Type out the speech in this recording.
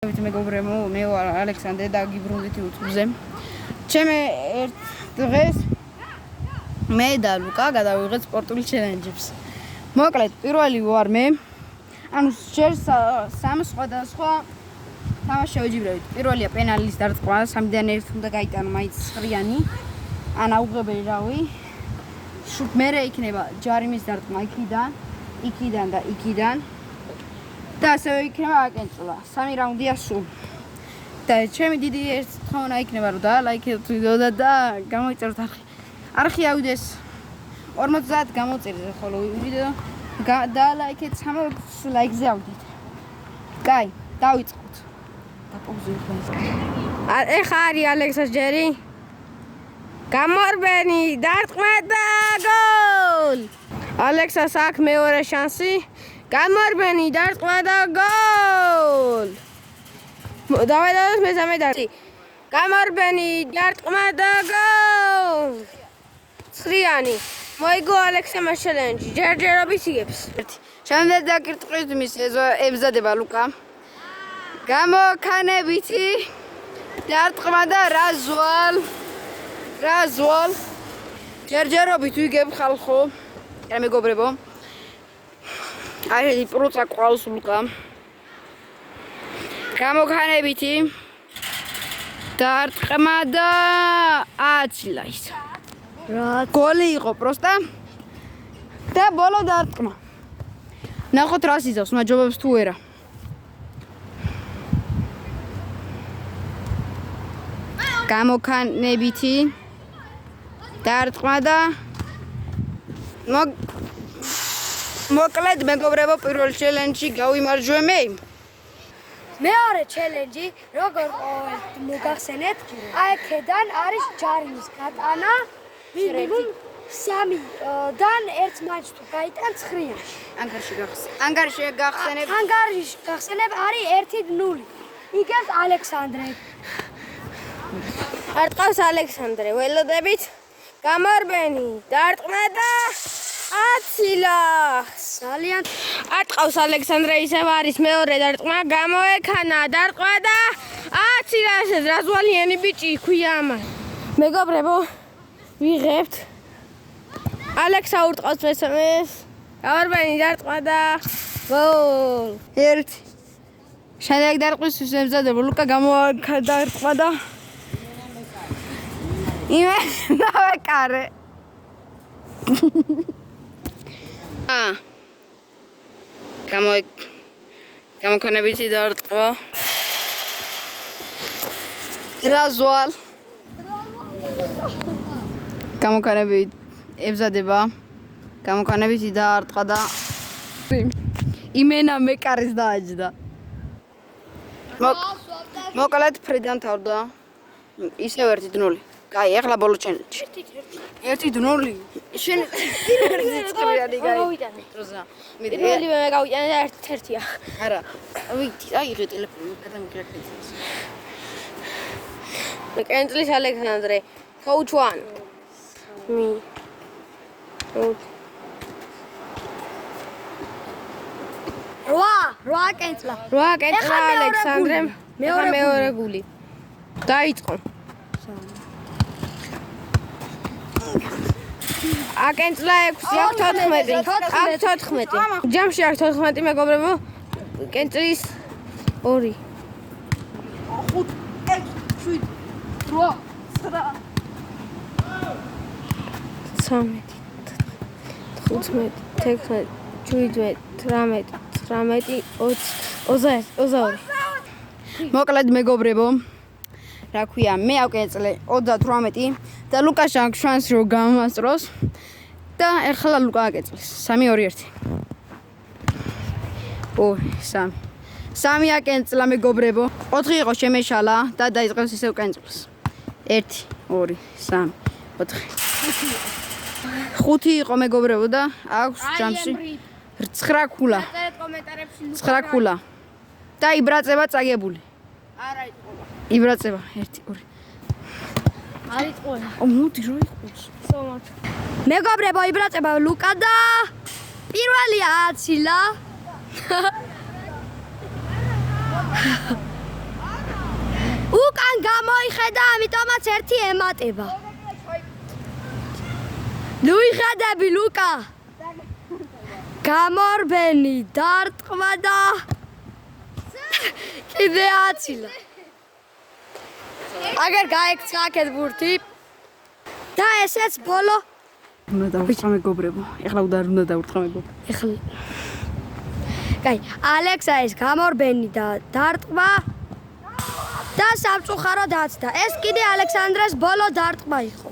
მეგობრებო, მე ვარ ალექსანდრე და გიბრუნდით YouTube-ზე. ჩემ ერთ დღეს მე და ლუკა გადავიღეთ სპორტული ჩელენჯებს. მოკლედ, პირველი ვარ მე. ანუ ჯერ სამ სხვადასხვა თამაში შევეჯიბრებით. პირველია პენალის დარტყმა, 3-დან 1 უნდა გაიტანო მაინც ცხრიანი. ან აუღებელი რავი. შუთ მერე იქნება ჯარიმის დარტყმა იქიდან და იქიდან. და ასევე იქნება აკენწლა. 3 რაუნდია სულ. და ჩემი დიდი ერთხმანა იქნება რომ დაალაიქეთ ვიდეო და გამოიწეროთ არხი ავიდეს 50 გამოწერეთ ხოლო ვიდეო დაალაიქეთ 60 ლაიქზე ავიდეთ. კაი, დავიწყოთ. დაპაუზეთ ეს. ეხა არის ალექსას ჯერი. გამორბენი დარტყმა და გოლ. ალექსას აქვს მეორე შანსი. გამორბენი დარტყმა და გოლ. დავედოთ მესამე დარტყმა. გამორბენი დარტყმა და გოლ. ცხრიანი. მოიგო ალექსემ ჩელენჯი. ჯერჯერობით იგებს. შემდეგ დაკირტყით მის ემზადება ლუკა. გამოქანებითი დარტყმა და რაზვალ. ჯერჯერობით ვიგებ ხალხო. რა მეგობრებო. აი პროცა ყავს ლუკა. გამოქანებითი დარტყმა და 10 ლაის. რა გოლი იყო პროსტა და ბოლო დარტყმა. ნახოთ რას იზავს, მაჯობებს თუ არა. გამოქანებითი დარტყმა და მოკლედ მეგობრებო, პირველ ჩელენჯში გავიმარჯვე მე. მეორე ჩელენჯი, როგორ მოგახსენეთ, აი აქედან არის ჯარიმის გატანა, მინიმუმ 3-დან 1 მატჩს თუ გაიტან 9-იანში. ანგარიში გახსენებ არის 1-0. იგებს ალექსანდრე. არტყავს ალექსანდრე, ველოდებით. გამორბენი დარტყმა და 10 ლახს. ძალიან არტყავს ალექსანდრე, ისევ არის მეორე დარტყმა, გამოექანა დარტყმა და 10 ლახს. რაზვალიანი ბიჭი ქვია ამას. მეგობრებო, ვიღებთ. ალექსა ურტყავს მესამეს. გამორბენი დარტყმა და გოლ. 1. შემდეგ დარტყმისთვის ემზადება ლუკა გამოექანა დარტყმა და დავეკარე. გამოქანებითი დარტყმა. რაზვალ. გამოქანებით ემზადება. გამოქანებითი დარტყმა და იმენა მეკარეს დააჯდა. მოკლედ ფრიდან თავდა. ისევ 1-0. კაი, ახლა ბოლო ჩელენჯი. 1-0. შენ ერთი გავიტანე. პირველივე მე გავიტანე და 1-1-ია. არა. აიღე ტელეფონი, გადამიგრაკეთე. კენწლის ალექსანდრე. Coach 1. Me. Coach. რვა კენწლა ალექსანდრემ. მეორე გული. დაიწყო. აკენწლა 6 აქვს 14. ჯამში აქვს 14 მეგობრებო. კენწლის 2. 5 6 7 8 9 10 11 12 13 14 22. მოკლედ მეგობრებო, რა ქვია, მე ავკენწლე 38 და ლუკას აქვს შანსი რომ გამასწროს და ეხლა ლუკა აკენწლეს 3-2-1. 3 აკენწლა მეგობრებო. 4 იყო შემეშალა და დაიწყებს ისევ კენწლს. 1 2 3 4 5 იყო მეგობრებო და აქვს ჯამში 9 ქულა. 9 ქულა. და იბრაწება წაგებული. არა იწყობა. იბრაწება 1 2. არ იწყობა. მოდი რო იყოს. სომათ. მეგობრებო, იბრაწება ლუკა და პირველია 10 ლა. და ამიტომაც ერთი ემატება. ნუ იხადები ლუკა. გამორბენი დარტყმა და კიდე აცილა. აგერ გაიქცა აქეთ ბურთი და ესეც ბოლო უნდა დავრწყა მეგობრებო. ეხლა უნდა დავრწყა მეგობრებო. ეხლა კაი, ალექსა ეს გამორბენი და დარტყმა და სამწუხარო დაცდა. ეს კიდე ალექსანდრეს ბოლო დარტყმა იყო.